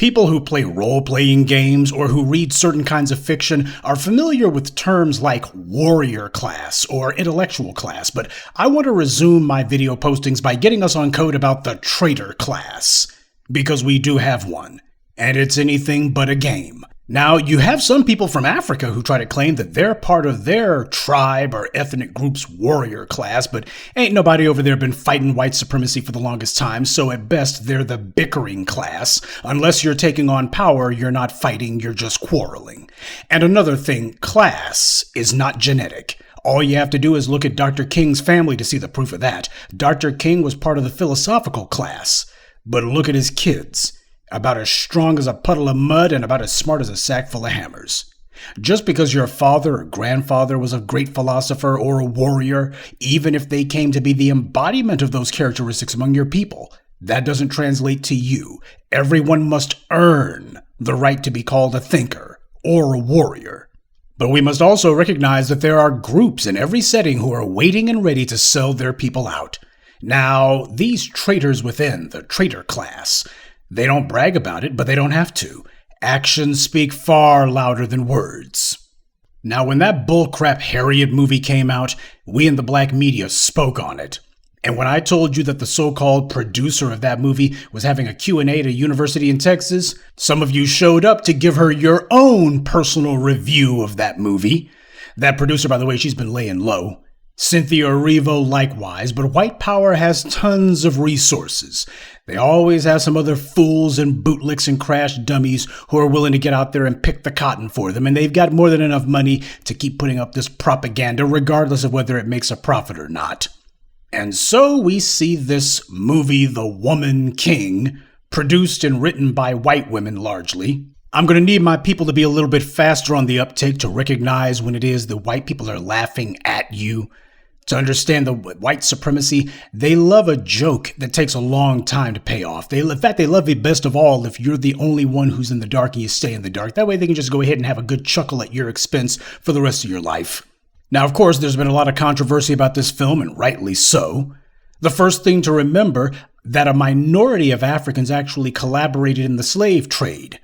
People who play role-playing games or who read certain kinds of fiction are familiar with terms like warrior class or intellectual class, but I want to resume my video postings by getting us on code about the Traitor class, because we do have one, and it's anything but a game. Now, you have some people from Africa who try to claim that they're part of their tribe or ethnic group's warrior class, but ain't nobody over there been fighting white supremacy for the longest time, so at best they're the bickering class. Unless you're taking on power, you're not fighting, you're just quarreling. And another thing, class is not genetic. All you have to do is look at Dr. King's family to see the proof of that. Dr. King was part of the philosophical class, but look at his kids. About as strong as a puddle of mud and about as smart as a sack full of hammers. Just because your father or grandfather was a great philosopher or a warrior, even if they came to be the embodiment of those characteristics among your people, that doesn't translate to you. Everyone must earn the right to be called a thinker or a warrior. But we must also recognize that there are groups in every setting who are waiting and ready to sell their people out. Now, these traitors within the traitor class, they don't brag about it, but they don't have to. Actions speak far louder than words. Now, when that bullcrap Harriet movie came out, we in the black media spoke on it. And when I told you that the so-called producer of that movie was having a Q&A at a university in Texas, some of you showed up to give her your own personal review of that movie. That producer, by the way, she's been laying low. Cynthia Erivo likewise, but white power has tons of resources. They always have some other fools and bootlicks and crash dummies who are willing to get out there and pick the cotton for them, and they've got more than enough money to keep putting up this propaganda regardless of whether it makes a profit or not. And so we see this movie, The Woman King, produced and written by white women largely. I'm going to need my people to be a little bit faster on the uptake to recognize when it is the white people are laughing at you. To understand the white supremacy, they love a joke that takes a long time to pay off. In fact, they love it best of all if you're the only one who's in the dark and you stay in the dark. That way they can just go ahead and have a good chuckle at your expense for the rest of your life. Now, of course, there's been a lot of controversy about this film, and rightly so. The first thing to remember, that a minority of Africans actually collaborated in the slave trade.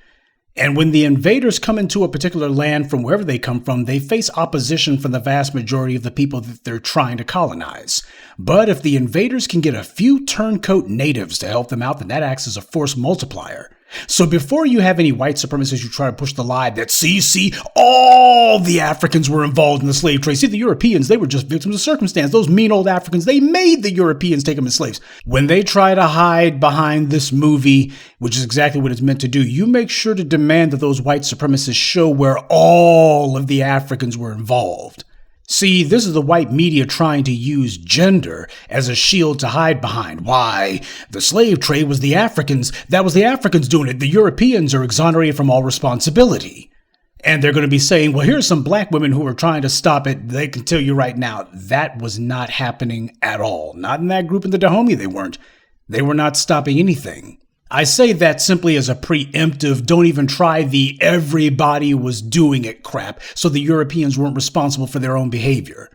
And when the invaders come into a particular land from wherever they come from, they face opposition from the vast majority of the people that they're trying to colonize. But if the invaders can get a few turncoat natives to help them out, then that acts as a force multiplier. So before you have any white supremacists who try to push the lie that, see, all the Africans were involved in the slave trade. See, the Europeans, they were just victims of circumstance. Those mean old Africans, they made the Europeans take them as slaves. When they try to hide behind this movie, which is exactly what it's meant to do, you make sure to demand that those white supremacists show where all of the Africans were involved. See, this is the white media trying to use gender as a shield to hide behind. Why? The slave trade was the Africans. That was the Africans doing it. The Europeans are exonerated from all responsibility. And they're going to be saying, well, here's some black women who are trying to stop it. They can tell you right now, that was not happening at all. Not in that group in the Dahomey, they weren't. They were not stopping anything. I say that simply as a preemptive, don't even try the everybody was doing it crap, so the Europeans weren't responsible for their own behavior.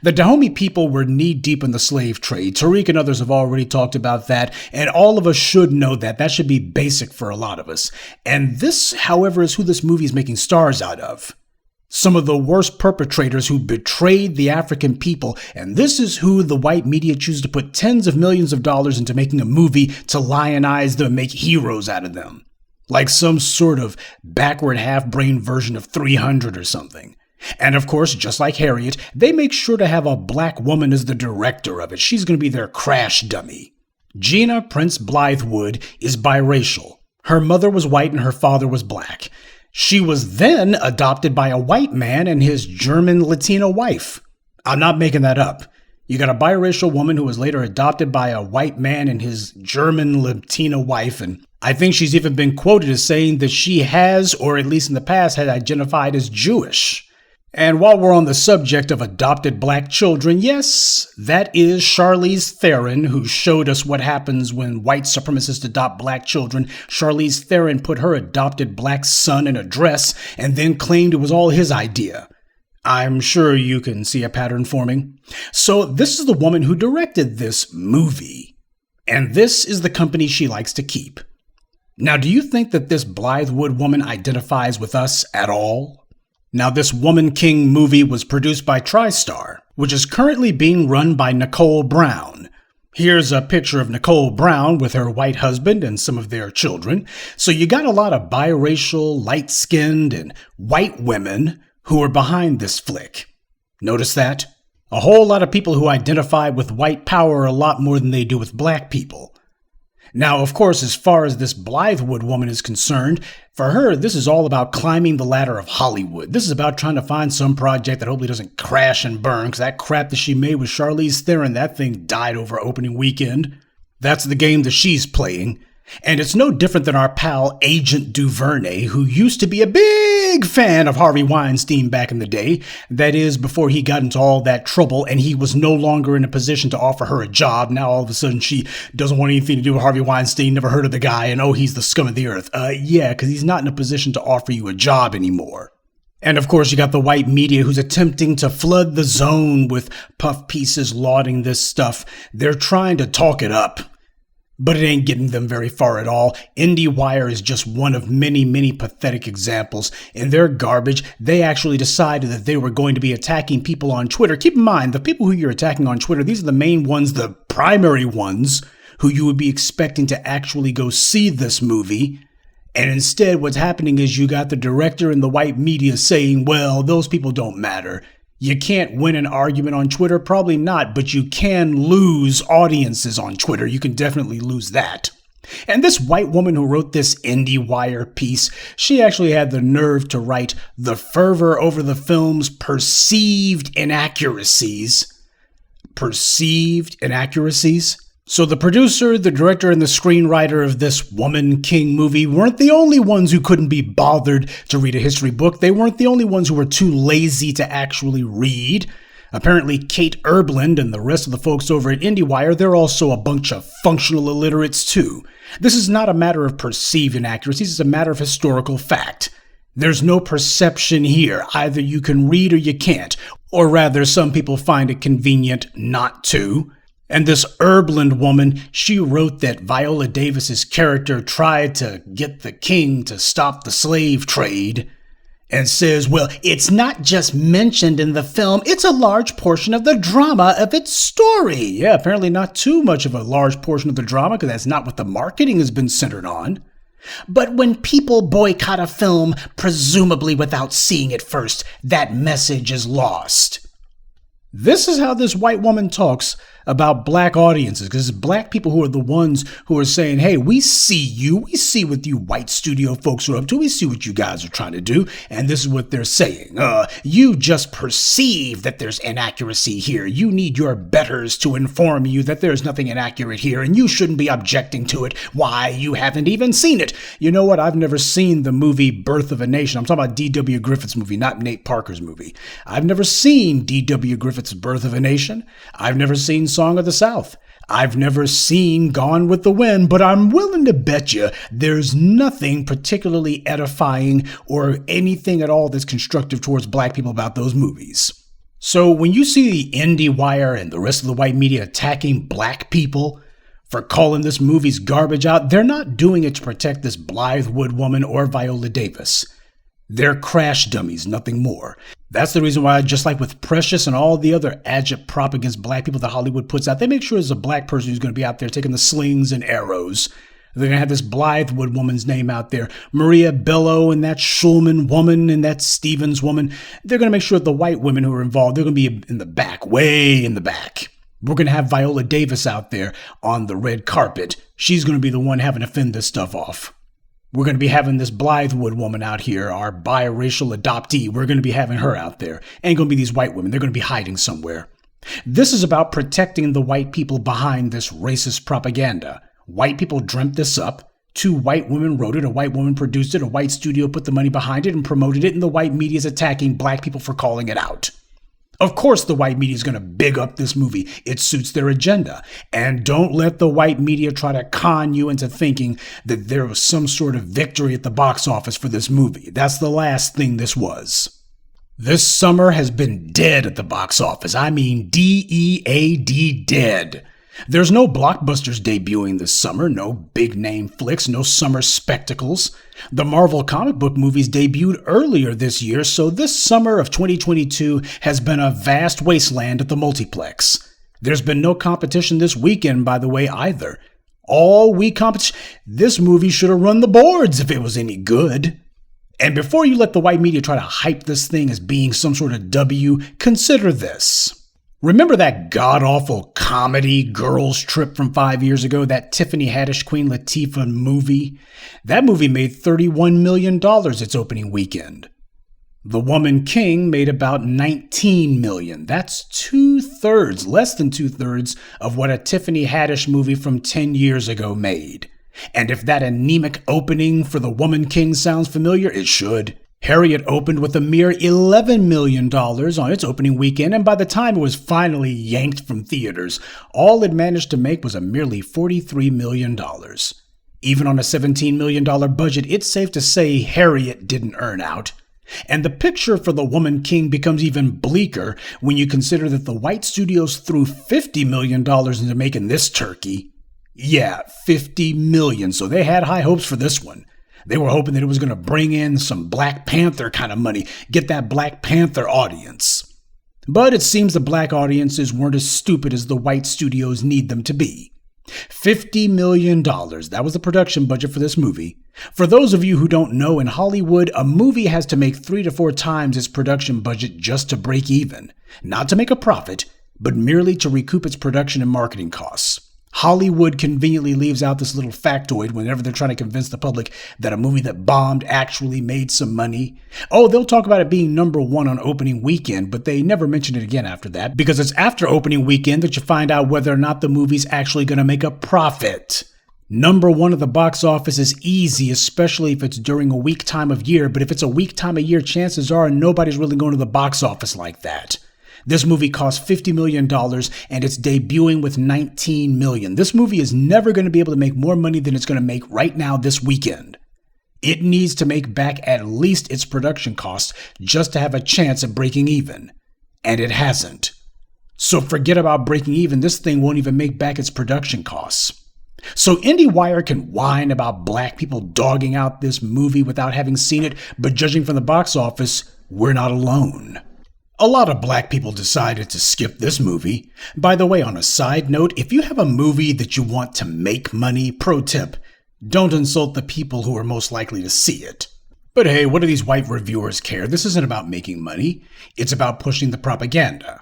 The Dahomey people were knee-deep in the slave trade. Tariq and others have already talked about that, and all of us should know that. That should be basic for a lot of us. And this, however, is who this movie is making stars out of. Some of the worst perpetrators who betrayed the African people, and this is who the white media choose to put tens of millions of dollars into making a movie to lionize them and make heroes out of them. Like some sort of backward half-brain version of 300 or something. And of course, just like Harriet, they make sure to have a black woman as the director of it. She's going to be their crash dummy. Gina Prince-Bythewood is biracial. Her mother was white and her father was black. She was then adopted by a white man and his German Latino wife. I'm not making that up. You got a biracial woman who was later adopted by a white man and his German Latino wife, and I think she's even been quoted as saying that she has, or at least in the past, had identified as Jewish. And while we're on the subject of adopted black children, yes, that is Charlize Theron, who showed us what happens when white supremacists adopt black children. Charlize Theron put her adopted black son in a dress and then claimed it was all his idea. I'm sure you can see a pattern forming. So this is the woman who directed this movie. And this is the company she likes to keep. Now, do you think that this Bythewood woman identifies with us at all? Now, this Woman King movie was produced by TriStar, which is currently being run by Nicole Brown. Here's a picture of Nicole Brown with her white husband and some of their children. So you got a lot of biracial, light-skinned, and white women who are behind this flick. Notice that? A whole lot of people who identify with white power a lot more than they do with black people. Now, of course, as far as this Bythewood woman is concerned, for her, this is all about climbing the ladder of Hollywood. This is about trying to find some project that hopefully doesn't crash and burn, because that crap that she made with Charlize Theron, that thing died over opening weekend. That's the game that she's playing. And it's no different than our pal Agent Duvernay, who used to be a big fan of Harvey Weinstein back in the day. That is, before he got into all that trouble and he was no longer in a position to offer her a job. Now all of a sudden she doesn't want anything to do with Harvey Weinstein, never heard of the guy, and oh, he's the scum of the earth. Yeah, because he's not in a position to offer you a job anymore. And of course, you got the white media who's attempting to flood the zone with puff pieces lauding this stuff. They're trying to talk it up. But it ain't getting them very far at all. IndieWire is just one of many, many pathetic examples. In their garbage, they actually decided that they were going to be attacking people on Twitter. Keep in mind, the people who you're attacking on Twitter, these are the main ones, the primary ones, who you would be expecting to actually go see this movie. And instead, what's happening is you got the director and the white media saying, well, those people don't matter. You can't win an argument on Twitter, probably not, but you can lose audiences on Twitter. You can definitely lose that. And this white woman who wrote this IndieWire piece, she actually had the nerve to write the fervor over the film's perceived inaccuracies. Perceived inaccuracies? So the producer, the director, and the screenwriter of this Woman King movie weren't the only ones who couldn't be bothered to read a history book. They weren't the only ones who were too lazy to actually read. Apparently, Kate Erbland and the rest of the folks over at IndieWire, they're also a bunch of functional illiterates too. This is not a matter of perceived inaccuracies, it's a matter of historical fact. There's no perception here. Either you can read or you can't. Or rather, some people find it convenient not to. And this Erbland woman, she wrote that Viola Davis's character tried to get the king to stop the slave trade, and says, well, it's not just mentioned in the film, it's a large portion of the drama of its story. Yeah, apparently not too much of a large portion of the drama, because that's not what the marketing has been centered on. But when people boycott a film, presumably without seeing it first, that message is lost. This is how this white woman talks about black audiences, because it's black people who are the ones who are saying, hey, we see you, we see what you white studio folks are up to, we see what you guys are trying to do, and this is what they're saying. You just perceive that there's inaccuracy here. You need your betters to inform you that there's nothing inaccurate here, and you shouldn't be objecting to it. Why, you haven't even seen it. You know what? I've never seen the movie Birth of a Nation. I'm talking about D.W. Griffith's movie, not Nate Parker's movie. I've never seen D.W. Griffith's Birth of a Nation. I've never seen Song of the South. I've never seen Gone with the Wind, but I'm willing to bet you there's nothing particularly edifying or anything at all that's constructive towards black people about those movies. So when you see the IndieWire and the rest of the white media attacking black people for calling this movie's garbage out, they're not doing it to protect this Bythewood woman or Viola Davis. They're crash dummies, nothing more. That's the reason why, just like with Precious and all the other agitprop against black people that Hollywood puts out, they make sure there's a black person who's going to be out there taking the slings and arrows. They're going to have this Bythewood woman's name out there. Maria Bello and that Schulman woman and that Stevens woman. They're going to make sure that the white women who are involved, they're going to be in the back, way in the back. We're going to have Viola Davis out there on the red carpet. She's going to be the one having to fend this stuff off. We're going to be having this Bythewood woman out here, our biracial adoptee. We're going to be having her out there. Ain't going to be these white women. They're going to be hiding somewhere. This is about protecting the white people behind this racist propaganda. White people dreamt this up. 2 white women wrote it. A white woman produced it. A white studio put the money behind it and promoted it. And the white media is attacking black people for calling it out. Of course, the white media is going to big up this movie. It suits their agenda. And don't let the white media try to con you into thinking that there was some sort of victory at the box office for this movie. That's the last thing this was. This summer has been dead at the box office. I mean, D-E-A-D, dead. There's no blockbusters debuting this summer, no big-name flicks, no summer spectacles. The Marvel comic book movies debuted earlier this year, so this summer of 2022 has been a vast wasteland at the multiplex. There's been no competition this weekend, by the way, either. All week competition. This movie should have run the boards if it was any good. And before you let the white media try to hype this thing as being some sort of W, consider this. Remember that god-awful comedy Girls Trip from 5 years ago, that Tiffany Haddish Queen Latifah movie? That movie made $31 million its opening weekend. The Woman King made about $19 million. That's less than two-thirds of what a Tiffany Haddish movie from 10 years ago made. And if that anemic opening for The Woman King sounds familiar, it should. Harriet opened with a mere $11 million on its opening weekend, and by the time it was finally yanked from theaters, all it managed to make was a merely $43 million. Even on a $17 million budget, it's safe to say Harriet didn't earn out. And the picture for The Woman King becomes even bleaker when you consider that the white studios threw $50 million into making this turkey. Yeah, $50 million, so they had high hopes for this one. They were hoping that it was going to bring in some Black Panther kind of money, get that Black Panther audience. But it seems the black audiences weren't as stupid as the white studios need them to be. $50 million, that was the production budget for this movie. For those of you who don't know, in Hollywood, a movie has to make 3 to 4 times its production budget just to break even. Not to make a profit, but merely to recoup its production and marketing costs. Hollywood conveniently leaves out this little factoid whenever they're trying to convince the public that a movie that bombed actually made some money. Oh, they'll talk about it being number 1 on opening weekend, but they never mention it again after that, because it's after opening weekend that you find out whether or not the movie's actually going to make a profit. Number 1 at the box office is easy, especially if it's during a weak time of year, but if it's a weak time of year, chances are nobody's really going to the box office like that. This movie cost $50 million and it's debuting with $19 million. This movie is never going to be able to make more money than it's going to make right now this weekend. It needs to make back at least its production costs just to have a chance at breaking even. And it hasn't. So forget about breaking even. This thing won't even make back its production costs. So IndieWire can whine about black people dogging out this movie without having seen it, but judging from the box office, we're not alone. A lot of black people decided to skip this movie. By the way, on a side note, if you have a movie that you want to make money, pro tip, don't insult the people who are most likely to see it. But hey, what do these white reviewers care? This isn't about making money. It's about pushing the propaganda.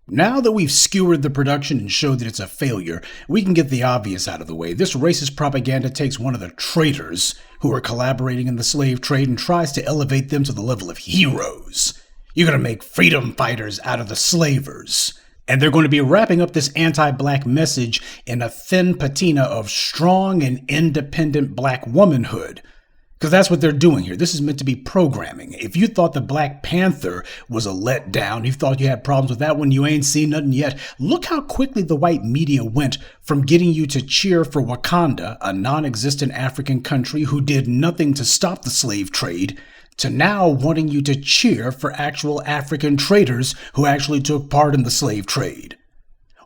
Now that we've skewered the production and showed that it's a failure, we can get the obvious out of the way. This racist propaganda takes one of the traitors who are collaborating in the slave trade and tries to elevate them to the level of heroes. You're going to make freedom fighters out of the slavers. And they're going to be wrapping up this anti-black message in a thin patina of strong and independent black womanhood. Because that's what they're doing here. This is meant to be programming. If you thought the Black Panther was a letdown, you thought you had problems with that one, you ain't seen nothing yet. Look how quickly the white media went from getting you to cheer for Wakanda, a non-existent African country who did nothing to stop the slave trade, to now wanting you to cheer for actual African traders who actually took part in the slave trade.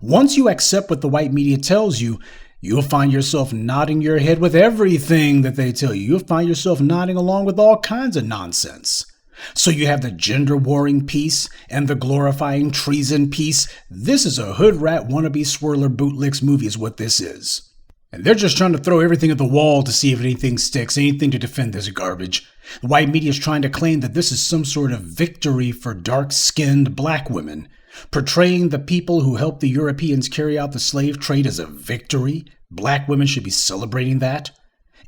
Once you accept what the white media tells you, you'll find yourself nodding your head with everything that they tell you. You'll find yourself nodding along with all kinds of nonsense. So you have the gender warring piece and the glorifying treason piece. This is a hood rat wannabe swirler bootlicks movie is what this is. And they're just trying to throw everything at the wall to see if anything sticks, anything to defend this garbage. The white media is trying to claim that this is some sort of victory for dark-skinned black women, portraying the people who helped the Europeans carry out the slave trade as a victory. Black women should be celebrating that.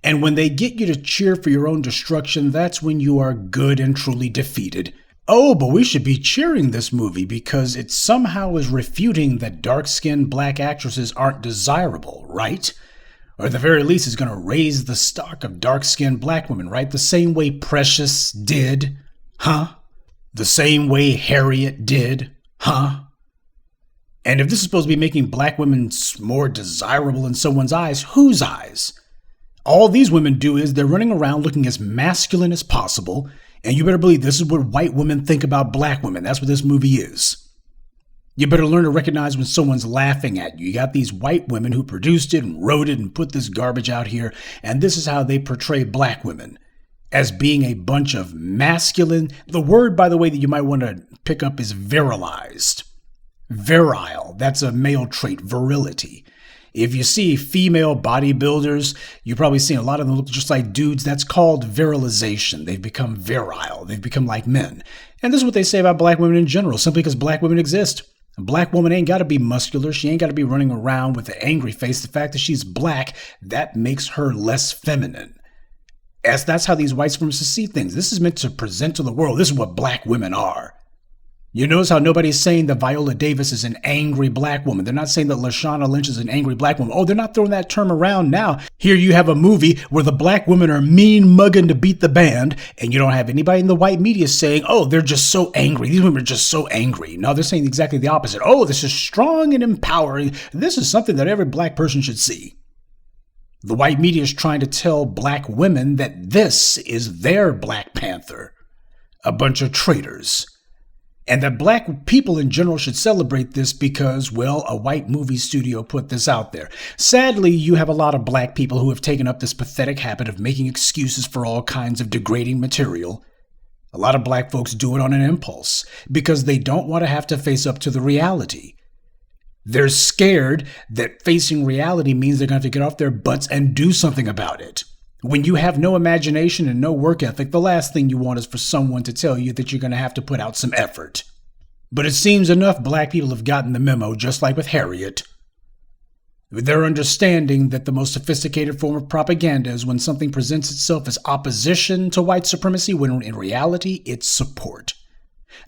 And when they get you to cheer for your own destruction, that's when you are good and truly defeated. Oh, but we should be cheering this movie because it somehow is refuting that dark-skinned black actresses aren't desirable, right? Or at the very least is going to raise the stock of dark-skinned black women, right? The same way Precious did, huh? The same way Harriet did, huh? And if this is supposed to be making black women more desirable in someone's eyes, whose eyes? All these women do is they're running around looking as masculine as possible, and you better believe this is what white women think about black women. That's what this movie is. You better learn to recognize when someone's laughing at you. You got these white women who produced it and wrote it and put this garbage out here, and this is how they portray black women. As being a bunch of masculine. The word, by the way, that you might want to pick up is virilized. Virile, that's a male trait, virility. If you see female bodybuilders, you've probably seen a lot of them look just like dudes. That's called virilization. They've become virile. They've become like men. And this is what they say about black women in general, simply because black women exist. A black woman ain't got to be muscular. She ain't got to be running around with an angry face. The fact that she's black, that makes her less feminine. As that's how these white supremacists see things. This is meant to present to the world. This is what black women are. You notice how nobody's saying that Viola Davis is an angry black woman. They're not saying that Lashana Lynch is an angry black woman. Oh, they're not throwing that term around now. Here you have a movie where the black women are mean mugging to beat the band, and you don't have anybody in the white media saying, oh, they're just so angry. These women are just so angry. No, they're saying exactly the opposite. Oh, this is strong and empowering. This is something that every black person should see. The white media is trying to tell black women that this is their Black Panther, a bunch of traitors. And that black people in general should celebrate this because, well, a white movie studio put this out there. Sadly, you have a lot of black people who have taken up this pathetic habit of making excuses for all kinds of degrading material. A lot of black folks do it on an impulse because they don't want to have to face up to the reality. They're scared that facing reality means they're going to have to get off their butts and do something about it. When you have no imagination and no work ethic, the last thing you want is for someone to tell you that you're going to have to put out some effort. But it seems enough black people have gotten the memo, just like with Harriet. They're understanding that the most sophisticated form of propaganda is when something presents itself as opposition to white supremacy, when in reality, it's support.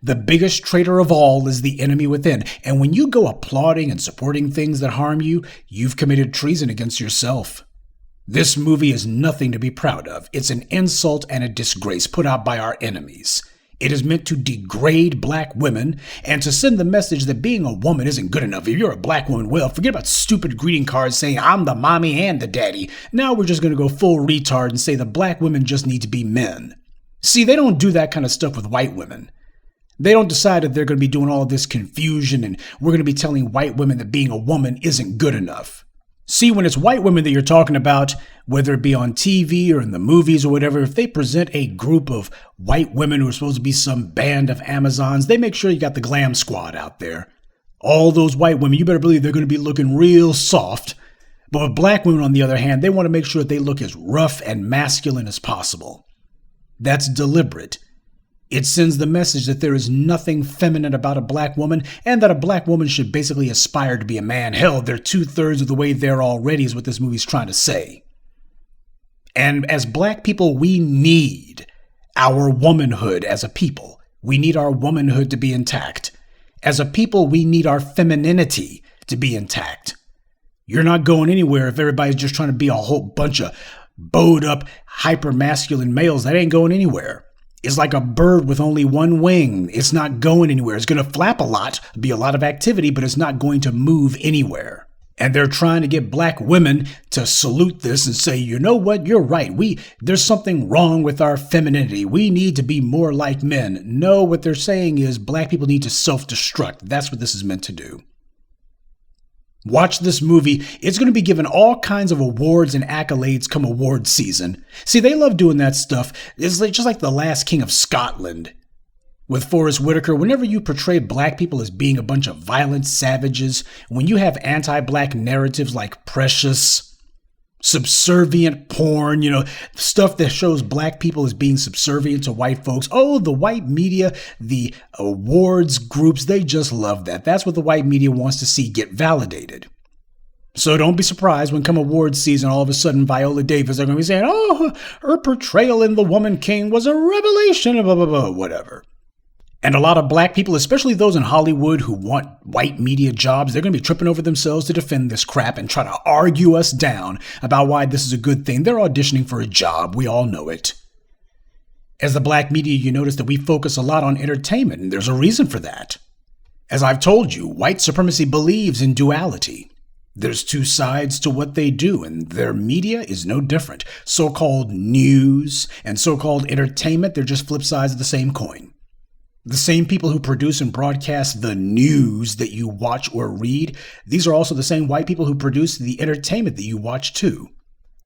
The biggest traitor of all is the enemy within. And when you go applauding and supporting things that harm you, you've committed treason against yourself. This movie is nothing to be proud of. It's an insult and a disgrace put out by our enemies. It is meant to degrade black women and to send the message that being a woman isn't good enough. If you're a black woman, well, forget about stupid greeting cards saying I'm the mommy and the daddy. Now we're just going to go full retard and say the black women just need to be men. See, they don't do that kind of stuff with white women. They don't decide that they're going to be doing all this confusion and we're going to be telling white women that being a woman isn't good enough. See, when it's white women that you're talking about, whether it be on TV or in the movies or whatever, if they present a group of white women who are supposed to be some band of Amazons, they make sure you got the glam squad out there. All those white women, you better believe they're going to be looking real soft. But with black women, on the other hand, they want to make sure that they look as rough and masculine as possible. That's deliberate. It sends the message that there is nothing feminine about a black woman and that a black woman should basically aspire to be a man. Hell, they're 2/3 of the way there already is what this movie's trying to say. And as black people, we need our womanhood as a people. We need our womanhood to be intact. As a people, we need our femininity to be intact. You're not going anywhere if everybody's just trying to be a whole bunch of bowed up, hyper-masculine males. That ain't going anywhere. It's like a bird with only one wing. It's not going anywhere. It's going to flap a lot, be a lot of activity, but it's not going to move anywhere. And they're trying to get black women to salute this and say, you know what, you're right. There's something wrong with our femininity. We need to be more like men. No, what they're saying is black people need to self-destruct. That's what this is meant to do. Watch this movie. It's going to be given all kinds of awards and accolades come award season. See, they love doing that stuff. It's just like The Last King of Scotland with Forrest Whitaker. Whenever you portray black people as being a bunch of violent savages, when you have anti-black narratives like Precious, subservient porn, stuff that shows black people as being subservient to white folks. Oh, the white media, the awards groups, they just love that. That's what the white media wants to see get validated. So don't be surprised when come awards season, all of a sudden Viola Davis are going to be saying, oh, her portrayal in The Woman King was a revelation, blah, blah, blah, whatever. And a lot of black people, especially those in Hollywood who want white media jobs, they're going to be tripping over themselves to defend this crap and try to argue us down about why this is a good thing. They're auditioning for a job. We all know it. As the black media, you notice that we focus a lot on entertainment, and there's a reason for that. As I've told you, white supremacy believes in duality. There's two sides to what they do, and their media is no different. So-called news and so-called entertainment, they're just flip sides of the same coin. The same people who produce and broadcast the news that you watch or read, these are also the same white people who produce the entertainment that you watch too.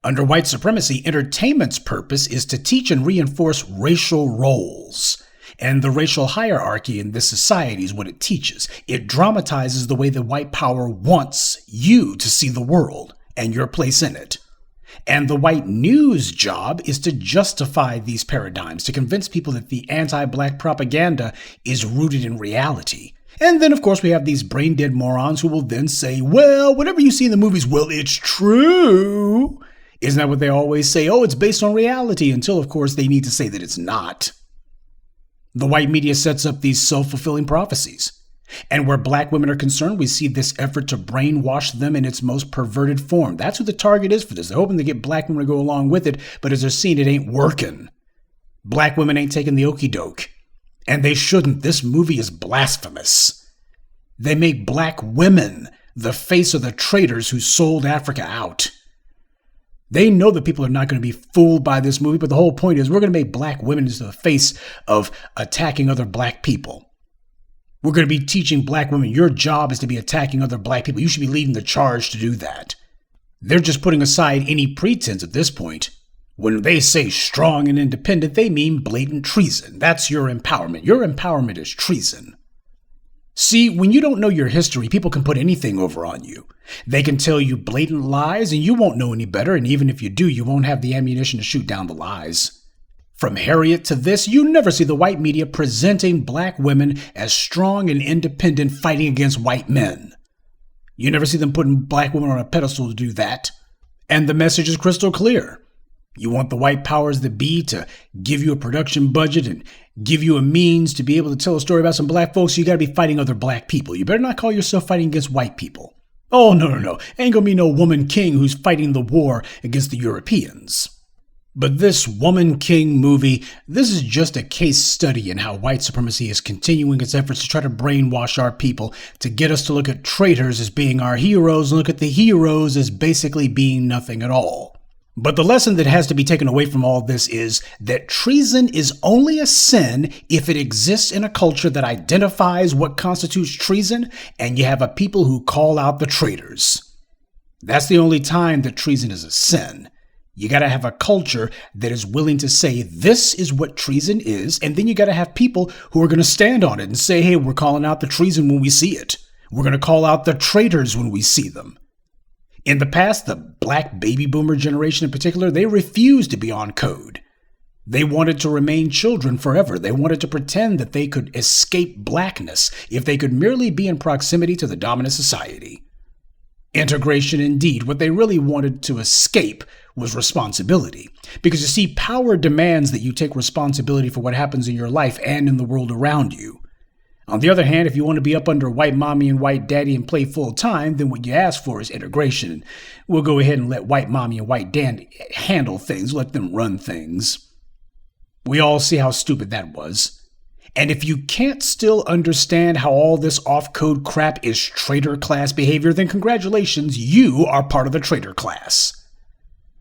Under white supremacy, entertainment's purpose is to teach and reinforce racial roles. And the racial hierarchy in this society is what it teaches. It dramatizes the way that white power wants you to see the world and your place in it. And the white news job is to justify these paradigms, to convince people that the anti-black propaganda is rooted in reality. And then, of course, we have these brain-dead morons who will then say, well, whatever you see in the movies, well, it's true. Isn't that what they always say? Oh, it's based on reality, until, of course, they need to say that it's not. The white media sets up these self-fulfilling prophecies. And where black women are concerned, we see this effort to brainwash them in its most perverted form. That's who the target is for this. They're hoping to get black women to go along with it, but as they're seeing, it ain't working. Black women ain't taking the okie doke. And they shouldn't. This movie is blasphemous. They make black women the face of the traitors who sold Africa out. They know that people are not going to be fooled by this movie, but the whole point is we're going to make black women into the face of attacking other black people. We're going to be teaching black women, your job is to be attacking other black people. You should be leading the charge to do that. They're just putting aside any pretense at this point. When they say strong and independent, they mean blatant treason. That's your empowerment. Your empowerment is treason. See, when you don't know your history, people can put anything over on you. They can tell you blatant lies and you won't know any better, and even if you do, you won't have the ammunition to shoot down the lies. From Harriet to this, you never see the white media presenting black women as strong and independent fighting against white men. You never see them putting black women on a pedestal to do that. And the message is crystal clear. You want the white powers that be to give you a production budget and give you a means to be able to tell a story about some black folks, you got to be fighting other black people. You better not call yourself fighting against white people. Oh, no. Ain't gonna be no woman king who's fighting the war against the Europeans. But this Woman King movie, this is just a case study in how white supremacy is continuing its efforts to try to brainwash our people, to get us to look at traitors as being our heroes and look at the heroes as basically being nothing at all. But the lesson that has to be taken away from all this is that treason is only a sin if it exists in a culture that identifies what constitutes treason, and you have a people who call out the traitors. That's the only time that treason is a sin. You got to have a culture that is willing to say this is what treason is, and then you got to have people who are going to stand on it and say, hey, we're calling out the treason when we see it. We're going to call out the traitors when we see them. In the past, the black baby boomer generation in particular, they refused to be on code. They wanted to remain children forever. They wanted to pretend that they could escape blackness if they could merely be in proximity to the dominant society. Integration indeed. What they really wanted to escape was responsibility. Because you see, power demands that you take responsibility for what happens in your life and in the world around you. On the other hand, if you want to be up under white mommy and white daddy and play full time, then what you ask for is integration. We'll go ahead and let white mommy and white daddy handle things, let them run things. We all see how stupid that was. And if you can't still understand how all this off-code crap is traitor class behavior, then congratulations, you are part of the traitor class.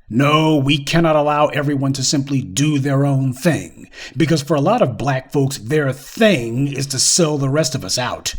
No, we cannot allow everyone to simply do their own thing, because for a lot of black folks, their thing is to sell the rest of us out.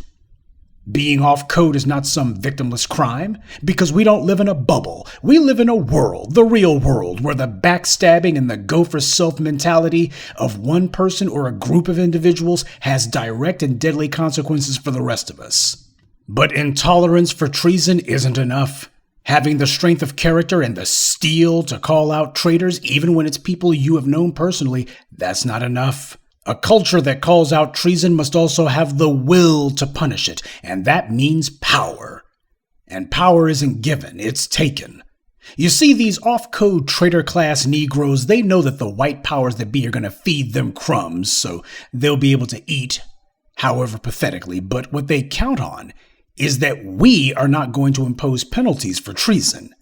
Being off code is not some victimless crime, because we don't live in a bubble. We live in a world, the real world, where the backstabbing and the go-for-self mentality of one person or a group of individuals has direct and deadly consequences for the rest of us. But intolerance for treason isn't enough. Having the strength of character and the steel to call out traitors, even when it's people you have known personally, that's not enough. A culture that calls out treason must also have the will to punish it, and that means power. And power isn't given, it's taken. You see, these off-code traitor-class Negroes, they know that the white powers that be are going to feed them crumbs, so they'll be able to eat, however pathetically, but what they count on is that we are not going to impose penalties for treason.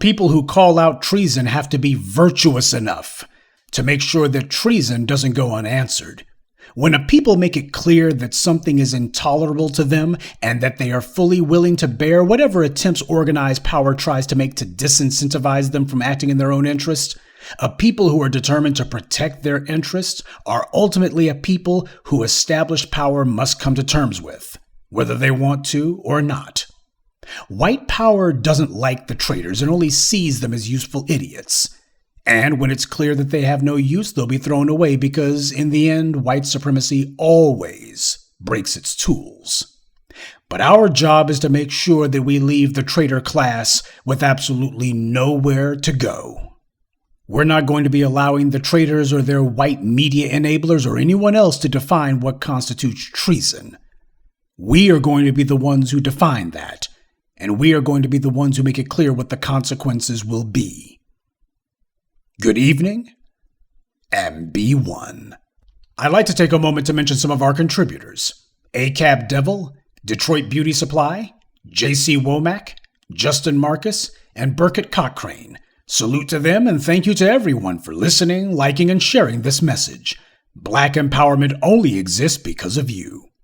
People who call out treason have to be virtuous enough to make sure that treason doesn't go unanswered. When a people make it clear that something is intolerable to them and that they are fully willing to bear whatever attempts organized power tries to make to disincentivize them from acting in their own interest, A people who are determined to protect their interests are ultimately a people who established power must come to terms with, whether they want to or not. White power doesn't like the traitors and only sees them as useful idiots. And when it's clear that they have no use, they'll be thrown away because, in the end, white supremacy always breaks its tools. But our job is to make sure that we leave the traitor class with absolutely nowhere to go. We're not going to be allowing the traitors or their white media enablers or anyone else to define what constitutes treason. We are going to be the ones who define that, and we are going to be the ones who make it clear what the consequences will be. Good evening, and be one. I'd like to take a moment to mention some of our contributors: ACAB Devil, Detroit Beauty Supply, JC Womack, Justin Marcus, and Burkett Cochrane. Salute to them, and thank you to everyone for listening, liking, and sharing this message. Black empowerment only exists because of you.